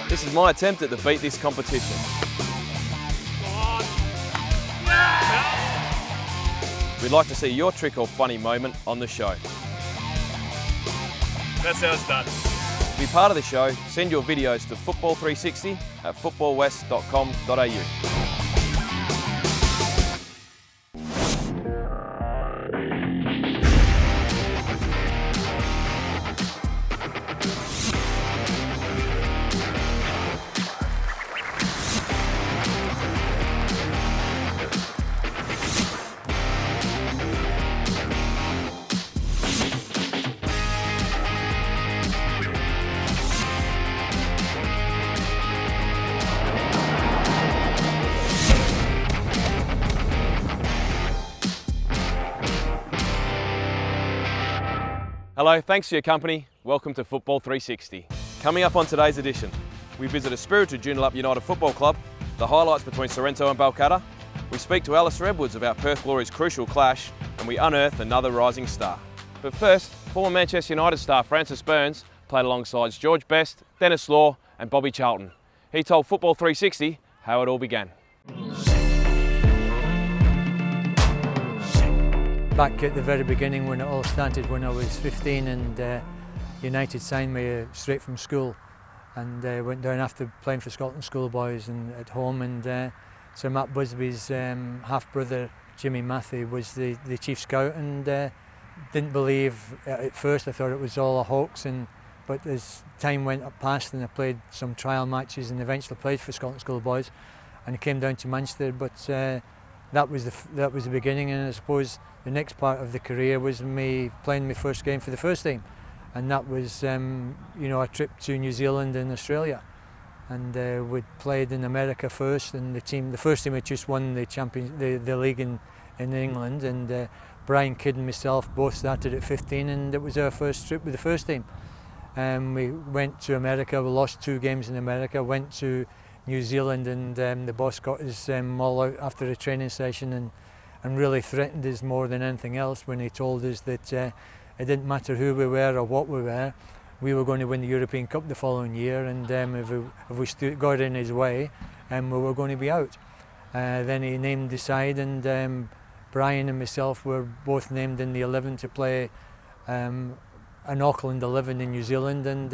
This is my attempt at the Beat This competition. We'd like to see your trick or funny moment on the show. That's how it's done. To be part of the show, send your videos to football360@footballwest.com.au. Hello, thanks for your company. Welcome to Football 360. Coming up on today's edition, we visit a spirited Joondalup United football club, the highlights between Sorrento and Balcatta, we speak to Alistair Edwards about Perth Glory's crucial clash, and we unearth another rising star. But first, former Manchester United star Francis Burns played alongside George Best, Dennis Law and Bobby Charlton. He told Football 360 how it all began. Back at the very beginning when it all started, when I was 15 and United signed me straight from school, and went down after playing for Scotland schoolboys and at home, and so Matt Busby's half-brother Jimmy Matthew was the chief scout, and didn't believe at first. I thought it was all a hoax, but as time went past and I played some trial matches and eventually played for Scotland schoolboys, and I came down to Manchester, but that was the beginning, and I suppose the next part of the career was me playing my first game for the first team, and that was a trip to New Zealand and Australia, and we'd played in America first, and the first team had just won the league in England, and Brian Kidd and myself both started at 15, and it was our first trip with the first team. We went to America, we lost 2 games in America, went to New Zealand, and the boss got us all out after a training session and really threatened us more than anything else when he told us that it didn't matter who we were or what we were going to win the European Cup the following year, and if we got in his way, we were going to be out. Then he named the side, and Brian and myself were both named in the 11 to play an Auckland 11 in New Zealand, and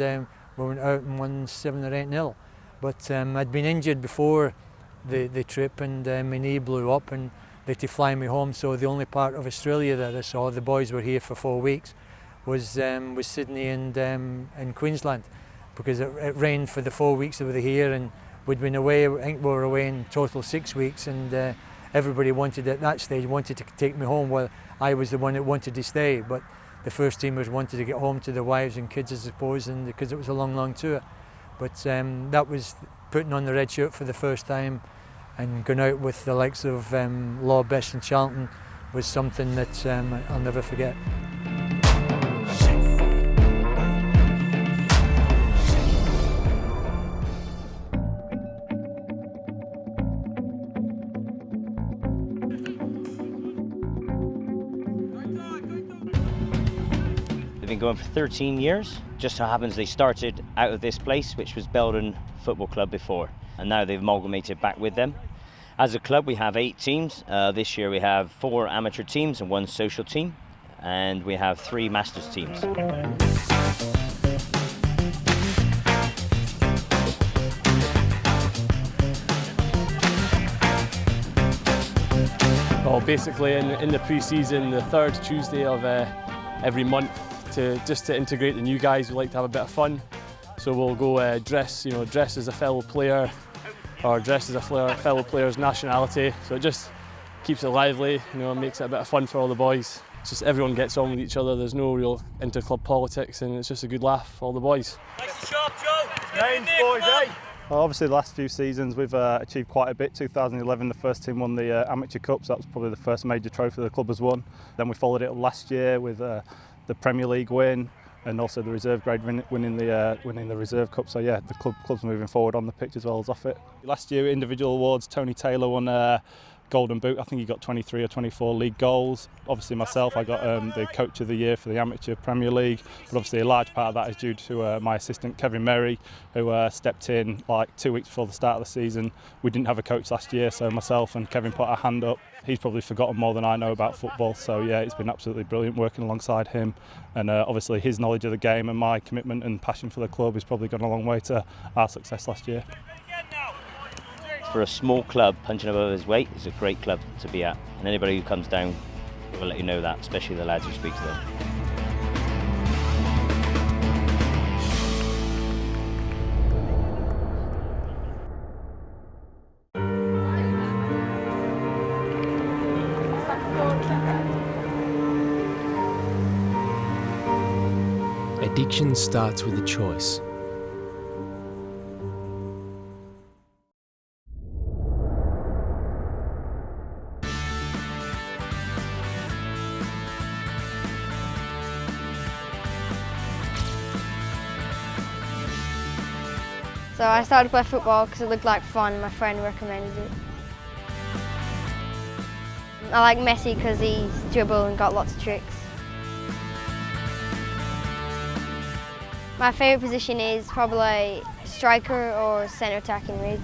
we went out and won 7 or 8-0. But I'd been injured before the trip, and my knee blew up, and they had to fly me home. So the only part of Australia that I saw, the boys were here for 4 weeks, was Sydney and Queensland, because it rained for the 4 weeks that we were here, and we'd been away. I think we were away in total 6 weeks, and everybody at that stage wanted to take me home. Well, I was the one that wanted to stay, but the first teamers wanted to get home to their wives and kids, I suppose, and because it was a long tour. But that was putting on the red shirt for the first time, and going out with the likes of Law, Best and Charlton was something that I'll never forget. They've been going for 13 years. Just so happens they started out of this place, which was Belden Football Club before, and now they've amalgamated back with them. As a club, we have 8 teams. This year we have 4 amateur teams and 1 social team, and we have 3 masters teams. Well, basically in the pre-season, the 3rd Tuesday of every month, to integrate the new guys, we like to have a bit of fun. So we'll go dress as a fellow player, or dress as a fellow player's nationality. So it just keeps it lively, makes it a bit of fun for all the boys. It's just everyone gets on with each other. There's no real inter-club politics, and it's just a good laugh for all the boys. Nice shot, Joe. Well, obviously the last few seasons we've achieved quite a bit. 2011 the first team won the Amateur Cup, so that was probably the first major trophy the club has won. Then we followed it up last year with the Premier League win, and also the reserve grade winning the Reserve Cup. So yeah, the club's moving forward on the pitch as well as off it. Last year individual awards, Tony Taylor won Golden Boot. I think he got 23 or 24 league goals. Obviously myself, I got the Coach of the Year for the Amateur Premier League, but obviously a large part of that is due to my assistant Kevin Murray, who stepped in like 2 weeks before the start of the season. We didn't have a coach last year, so myself and Kevin put our hand up. He's probably forgotten more than I know about football, so yeah, it's been absolutely brilliant working alongside him, and obviously his knowledge of the game and my commitment and passion for the club has probably gone a long way to our success last year. For a small club, punching above his weight is a great club to be at, and anybody who comes down will let you know that, especially the lads who speak to them. Addiction starts with a choice. So I started to play football because it looked like fun. My friend recommended it. I like Messi because he's dribbled and got lots of tricks. My favourite position is probably striker or centre attacking mid.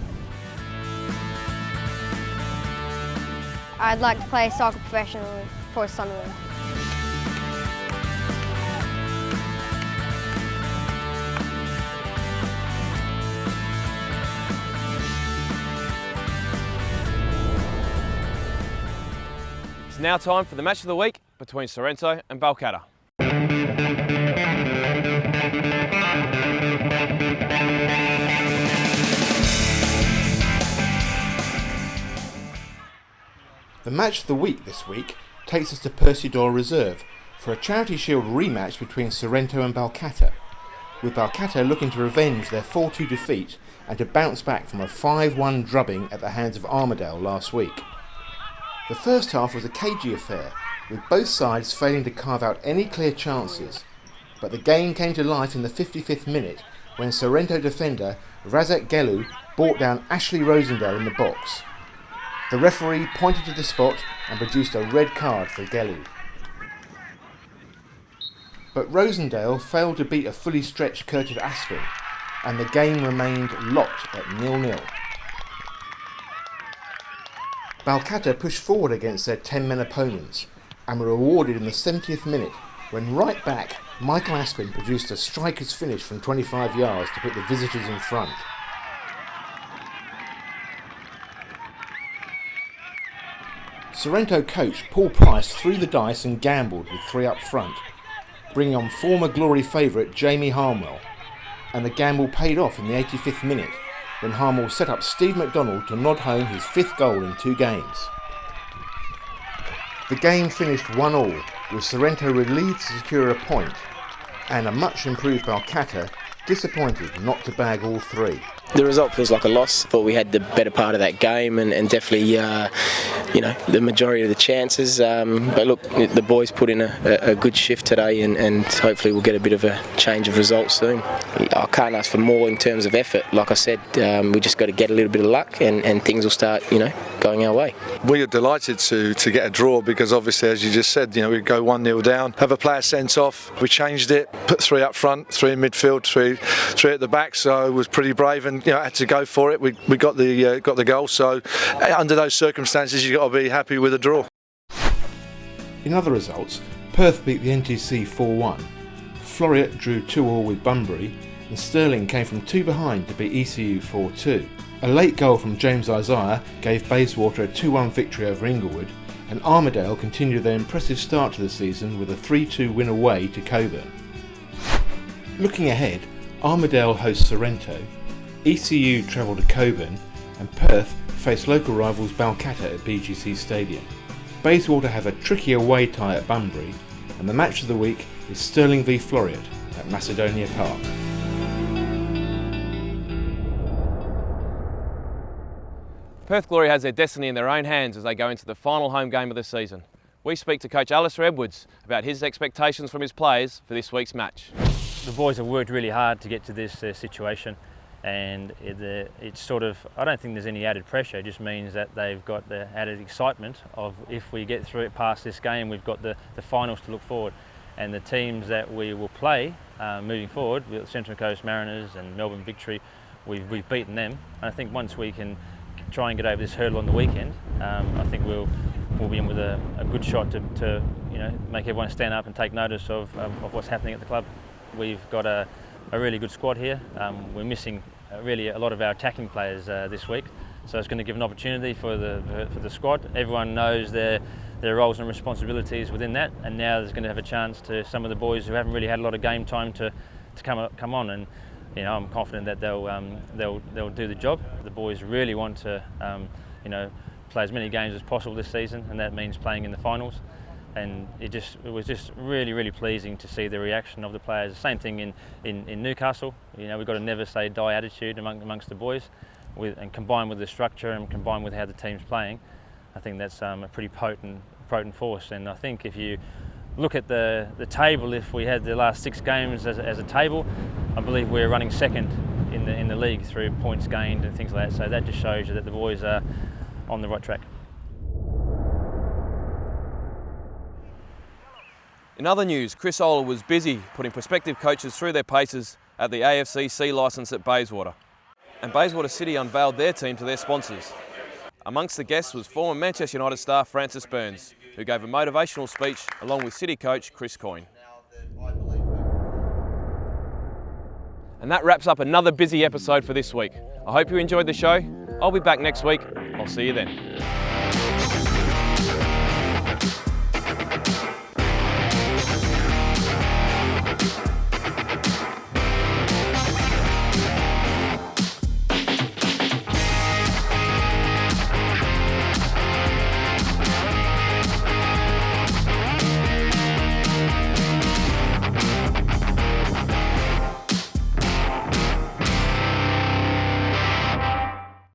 I'd like to play soccer professionally for Sunderland. It's now time for the match of the week between Sorrento and Balcatta. The match of the week this week takes us to Percy Doyle Reserve for a Charity Shield rematch between Sorrento and Balcatta, with Balcatta looking to revenge their 4-2 defeat and to bounce back from a 5-1 drubbing at the hands of Armadale last week. The first half was a cagey affair, with both sides failing to carve out any clear chances, but the game came to life in the 55th minute when Sorrento defender Razak Gelu brought down Ashley Rosendale in the box. The referee pointed to the spot and produced a red card for Gelu. But Rosendale failed to beat a fully stretched Curtis Aspin, and the game remained locked at 0-0. Balcatta pushed forward against their 10-men opponents and were rewarded in the 70th minute when right back Michael Aspin produced a striker's finish from 25 yards to put the visitors in front. Sorrento coach Paul Price threw the dice and gambled with 3 up front, bringing on former Glory favourite Jamie Harmwell, and the gamble paid off in the 85th minute when Harmwell set up Steve McDonald to nod home his 5th goal in 2 games. The game finished 1-1, with Sorrento relieved to secure a point, and a much improved Balcatta disappointed not to bag all 3. The result feels like a loss. I thought we had the better part of that game and definitely, the majority of the chances. But look, the boys put in a good shift today and hopefully we'll get a bit of a change of results soon. I can't ask for more in terms of effort. Like I said, we just got to get a little bit of luck and things will start, going our way. We are delighted to get a draw because obviously, as you just said, we go 1-0 down, have a player sent off. We changed it, put 3 up front, 3 in midfield, 3 at the back. So it was pretty brave and had to go for it. We got the goal. So under those circumstances, you've got to be happy with a draw. In other results, Perth beat the NTC 4-1. Floriat drew 2-2 with Bunbury, and Stirling came from 2 behind to beat ECU 4-2. A late goal from James Isaiah gave Bayswater a 2-1 victory over Inglewood, and Armadale continued their impressive start to the season with a 3-2 win away to Coburn. Looking ahead, Armadale hosts Sorrento, ECU travel to Coburn, and Perth face local rivals Balcatta at BGC Stadium. Bayswater have a tricky away tie at Bunbury, and the match of the week is Stirling v Floriat at Macedonia Park. Perth Glory has their destiny in their own hands as they go into the final home game of the season. We speak to coach Alistair Edwards about his expectations from his players for this week's match. The boys have worked really hard to get to this situation. And it's sort of, I don't think there's any added pressure. It just means that they've got the added excitement of, if we get through it past this game, we've got the finals to look forward. And the teams that we will play moving forward, Central Coast Mariners and Melbourne Victory, we've beaten them. And I think once we can try and get over this hurdle on the weekend, I think we'll be in with a good shot to make everyone stand up and take notice of what's happening at the club. We've got a really good squad here. We're missing really a lot of our attacking players this week, so it's going to give an opportunity for the squad. Everyone knows their roles and responsibilities within that, and now there's going to have a chance to some of the boys who haven't really had a lot of game time to come on, and I'm confident that they'll do the job. The boys really want to play as many games as possible this season, and that means playing in the finals. And it was just really pleasing to see the reaction of the players. The same thing in Newcastle. We've got a never say die attitude amongst the boys, and combined with the structure and combined with how the team's playing, I think that's a pretty potent force. And I think if you look at the table, if we had the last 6 games as a table, I believe we're running second in the league through points gained and things like that. So that just shows you that the boys are on the right track. In other news, Chris Oler was busy putting prospective coaches through their paces at the AFC C licence at Bayswater. And Bayswater City unveiled their team to their sponsors. Amongst the guests was former Manchester United star Francis Burns, who gave a motivational speech along with City coach Chris Coyne. And that wraps up another busy episode for this week. I hope you enjoyed the show. I'll be back next week. I'll see you then.